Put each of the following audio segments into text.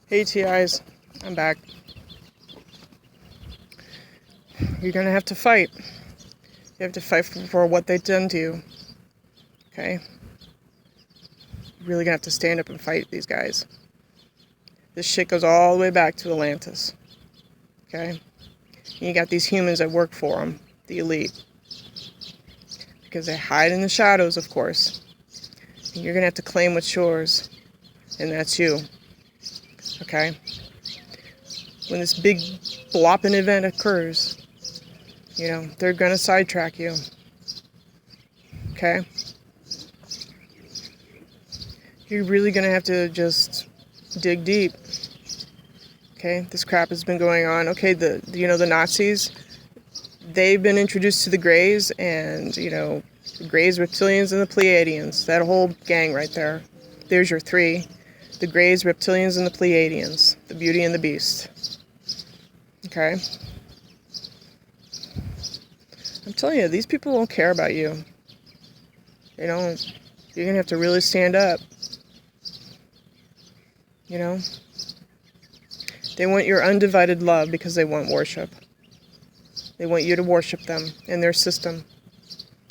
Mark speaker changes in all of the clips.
Speaker 1: Hey TIs, I'm back. You're gonna have to fight. You have to fight for what they've done to you. Okay? You're really gonna have to stand up and fight these guys. This shit goes all the way back to Atlantis. Okay? And you got these humans that work for them, the elite. Because they hide in the shadows, of course. And you're gonna have to claim what's yours. And that's you. Okay? When this big blopping event occurs, they're gonna sidetrack you. Okay? You're really gonna have to just dig deep. Okay? This crap has been going on. Okay, the Nazis, they've been introduced to the Greys, and, the Greys, Reptilians, and the Pleiadians. That whole gang right there. There's your three. The Greys, Reptilians, and the Pleiadians. The Beauty and the Beast. Okay? I'm telling you, these people won't care about you. You're going to have to really stand up. They want your undivided love because they want worship. They want you to worship them and their system.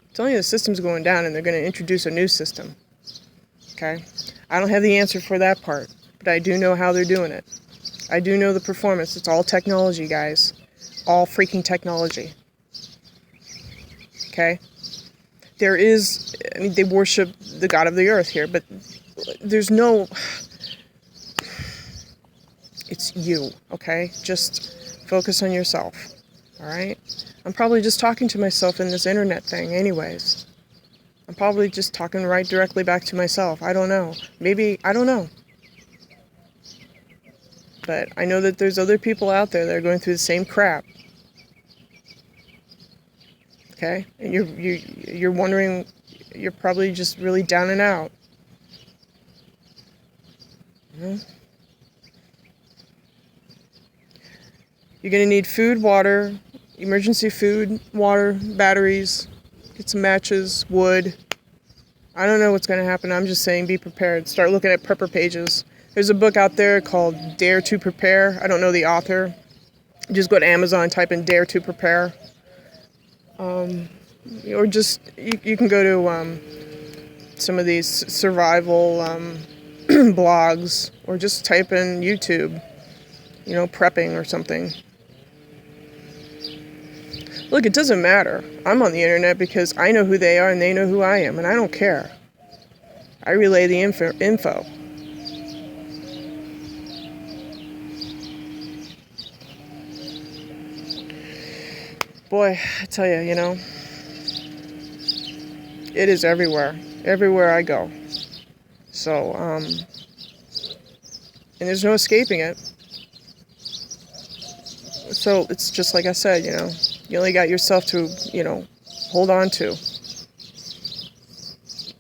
Speaker 1: I'm telling you, the system's going down, and they're going to introduce a new system. Okay? I don't have the answer for that part, but I do know how they're doing it. I do know the performance. It's all technology, guys. All freaking technology. Okay? They worship the God of the earth here, but there's no... It's you, okay? Just focus on yourself, all right? I'm probably just talking to myself in this internet thing anyways. I'm probably just talking right directly back to myself. I don't know. Maybe, I don't know. But I know that there's other people out there that are going through the same crap. Okay? And you're wondering, you're probably just really down and out. You're going to need food, water, emergency food, water, batteries, get some matches, wood. I don't know what's going to happen. I'm just saying be prepared. Start looking at prepper pages. There's a book out there called Dare to Prepare. I don't know the author. Just go to Amazon, type in Dare to Prepare. Or just, you can go to some of these survival blogs, or just type in YouTube, prepping or something. Look, it doesn't matter. I'm on the internet because I know who they are and they know who I am, and I don't care. I relay the info. Boy, I tell you, it is everywhere. Everywhere I go. So, and there's no escaping it. So it's just like I said, you only got yourself to, hold on to.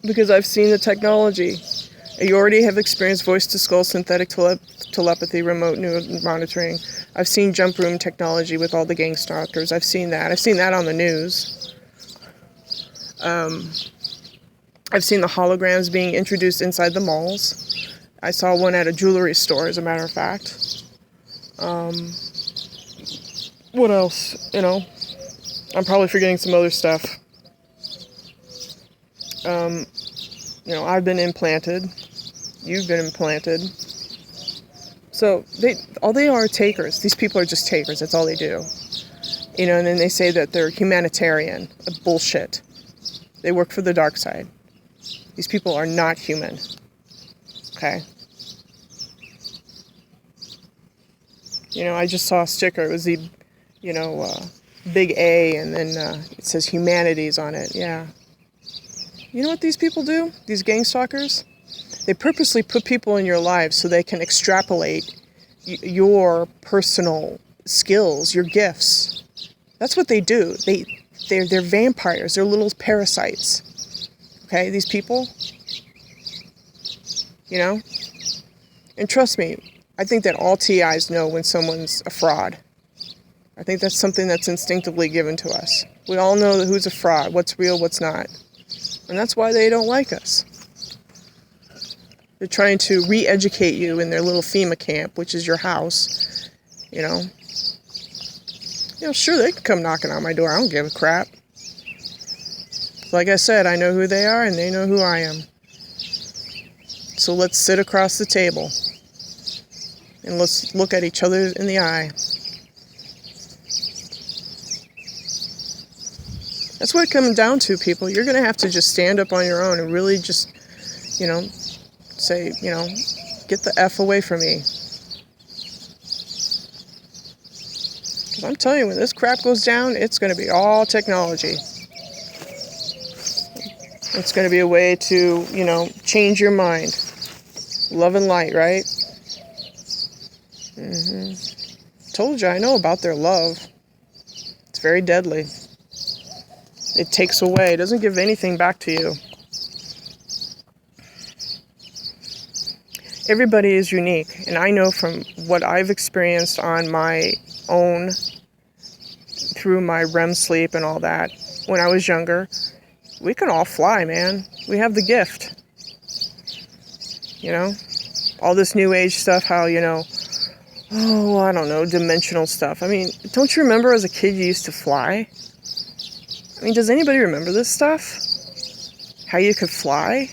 Speaker 1: Because I've seen the technology. You already have experienced voice-to-skull synthetic telepathy, remote monitoring. I've seen jump room technology with all the gang stalkers. I've seen that. I've seen that on the news. I've seen the holograms being introduced inside the malls. I saw one at a jewelry store, as a matter of fact. What else? I'm probably forgetting some other stuff. I've been implanted. You've been implanted. So they are takers. These people are just takers. That's all they do. And then they say that they're humanitarian. Bullshit. They work for the dark side. These people are not human. Okay? I just saw a sticker. It was the, big A, and then it says humanities on it. Yeah. You know what these people do? These gang stalkers? They purposely put people in your lives so they can extrapolate your personal skills, your gifts. That's what they do. They're vampires. They're little parasites. Okay, these people. And trust me, I think that all TIs know when someone's a fraud. I think that's something that's instinctively given to us. We all know who's a fraud, what's real, what's not. And that's why they don't like us. They're trying to re-educate you in their little FEMA camp, which is your house. You know, sure, they can come knocking on my door. I don't give a crap. Like I said, I know who they are and they know who I am. So let's sit across the table and let's look at each other in the eye. That's what it comes down to, people. You're going to have to just stand up on your own and really just, say, get the F away from me. Because I'm telling you, when this crap goes down, it's going to be all technology. It's going to be a way to, change your mind. Love and light, right? Told you, I know about their love. It's very deadly. It takes away. It doesn't give anything back to you. Everybody is unique. And I know from what I've experienced on my own, through my REM sleep and all that, when I was younger, we can all fly, man. We have the gift. All this new age stuff, how, I don't know, dimensional stuff. I mean, don't you remember as a kid you used to fly? I mean, does anybody remember this stuff? How you could fly?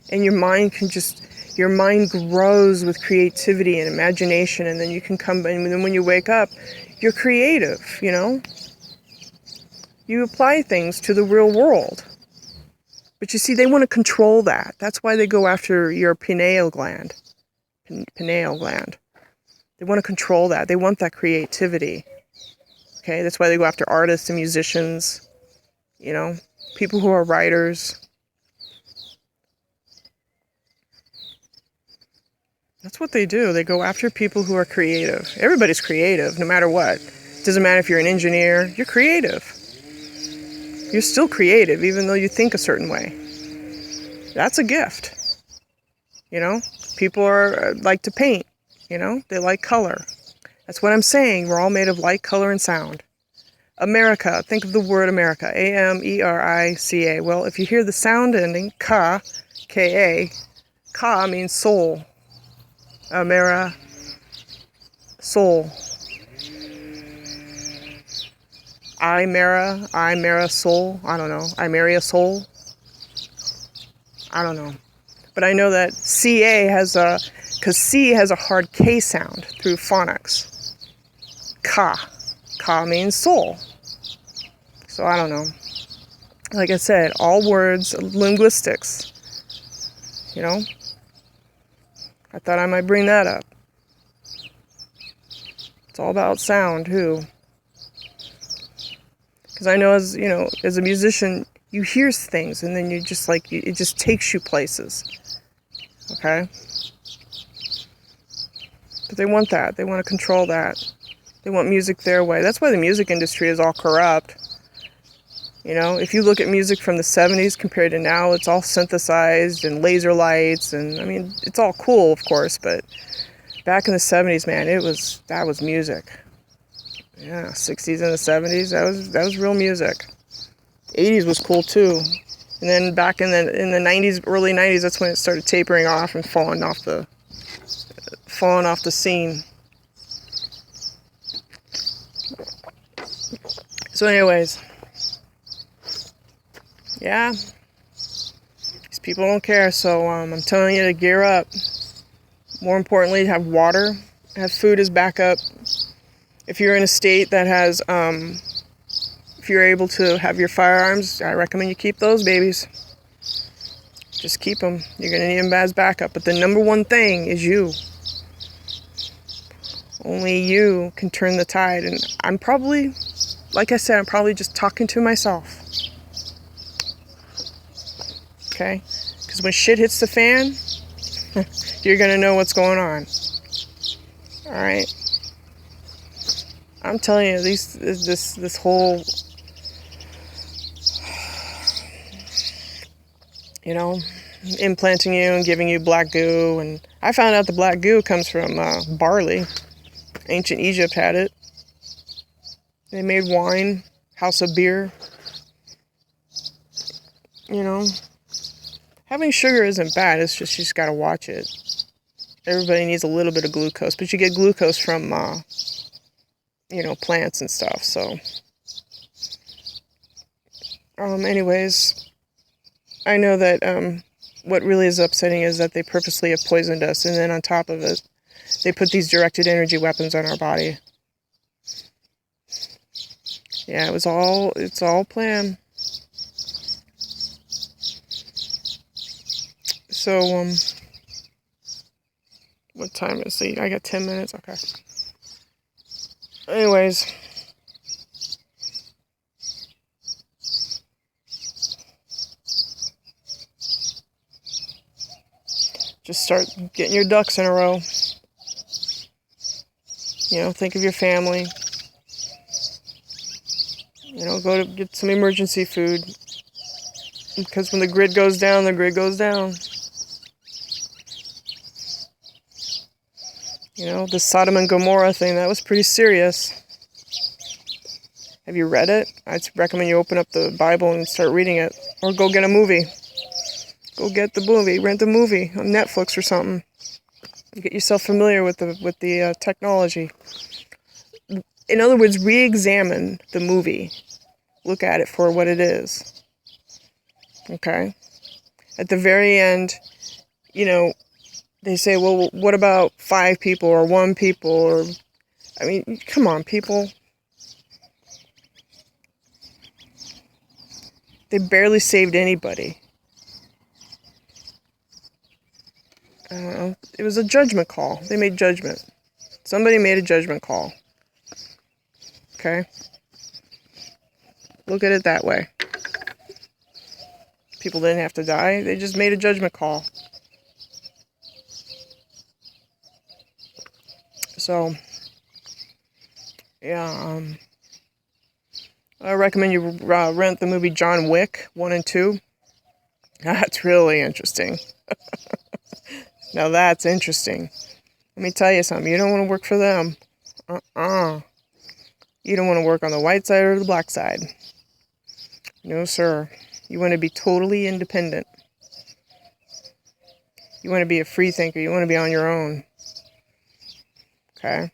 Speaker 1: And your mind grows with creativity and imagination, and then you can come, and then when you wake up, you're creative, You apply things to the real world. But you see, they want to control that. That's why they go after your pineal gland. Pineal gland. They want to control that. They want that creativity. Okay, that's why they go after artists and musicians, people who are writers. That's what they do. They go after people who are creative. Everybody's creative, no matter what. It doesn't matter if you're an engineer, you're creative. You're still creative, even though you think a certain way. That's a gift. People like to paint, they like color. That's what I'm saying. We're all made of light, color, and sound. America. Think of the word America. A-M-E-R-I-C-A. Well, if you hear the sound ending, ka, K-A, ka means soul. Amera, soul. I-Mera, soul. I don't know. I marry a soul. I don't know. But I know that C-A because C has a hard K sound through phonics. Ka. Ka means soul. So I don't know. Like I said, all words, linguistics. I thought I might bring that up. It's all about sound, too. Because I know as a musician, you hear things and then you just it just takes you places. Okay? But they want that. They want to control that. They want music their way. That's why the music industry is all corrupt. If you look at music from the 70s compared to now, it's all synthesized and laser lights. And, I mean, it's all cool, of course. But back in the 70s, man, that was music. Yeah, 60s and the 70s, that was real music. 80s was cool, too. And then back in the 90s, early 90s, that's when it started tapering off and falling off the scene. So anyways, yeah, these people don't care, so I'm telling you to gear up. More importantly, have water, have food as backup. If you're in a state that has, if you're able to have your firearms, I recommend you keep those babies. Just keep them. You're going to need them as backup. But the number one thing is you. Only you can turn the tide. And I'm probably, like I said, I'm probably just talking to myself. Okay? Because when shit hits the fan, you're going to know what's going on. Alright? I'm telling you, this whole, implanting you and giving you black goo. And I found out the black goo comes from barley. Ancient Egypt had it. They made wine, house of beer. Having sugar isn't bad. It's just you just gotta watch it. Everybody needs a little bit of glucose, but you get glucose from, plants and stuff. So, anyways, I know that what really is upsetting is that they purposely have poisoned us, and then on top of it, they put these directed energy weapons on our body. Yeah, it's all planned. So, what time is it? I got 10 minutes. Okay. Anyways, just start getting your ducks in a row. Think of your family. Go to get some emergency food. Because when the grid goes down, the grid goes down. The Sodom and Gomorrah thing, that was pretty serious. Have you read it? I'd recommend you open up the Bible and start reading it. Or go get a movie. Go get the movie. Rent the movie on Netflix or something. Get yourself familiar with the technology. In other words, re-examine the movie. Look at it for what it is. Okay? At the very end, they say, well, what about 5 people or 1 people? Or, come on, people. They barely saved anybody. I don't know. It was a judgment call. They made judgment. Somebody made a judgment call. Okay? Look at it that way. People didn't have to die. They just made a judgment call. So, yeah, I recommend you rent the movie John Wick 1 and 2. That's really interesting. Now that's interesting. Let me tell you something. You don't want to work for them. You don't want to work on the white side or the black side. No, sir. You want to be totally independent. You want to be a free thinker. You want to be on your own. Okay?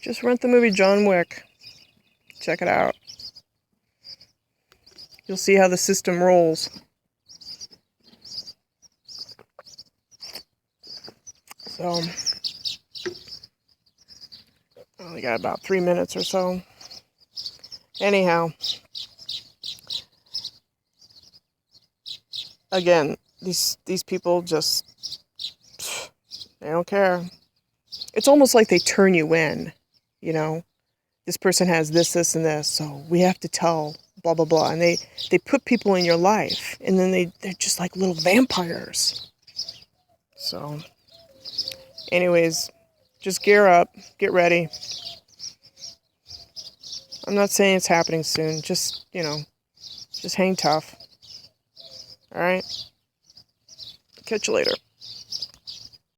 Speaker 1: Just rent the movie John Wick. Check it out. You'll see how the system rolls. So, I only got about 3 minutes or so. Anyhow, again, these people just, they don't care. It's almost like they turn you in, This person has this, and this, so we have to tell, blah, blah, blah. And they put people in your life, and then they're just like little vampires. So, anyways, just gear up, get ready. I'm not saying it's happening soon. Just, just hang tough. All right? Catch you later.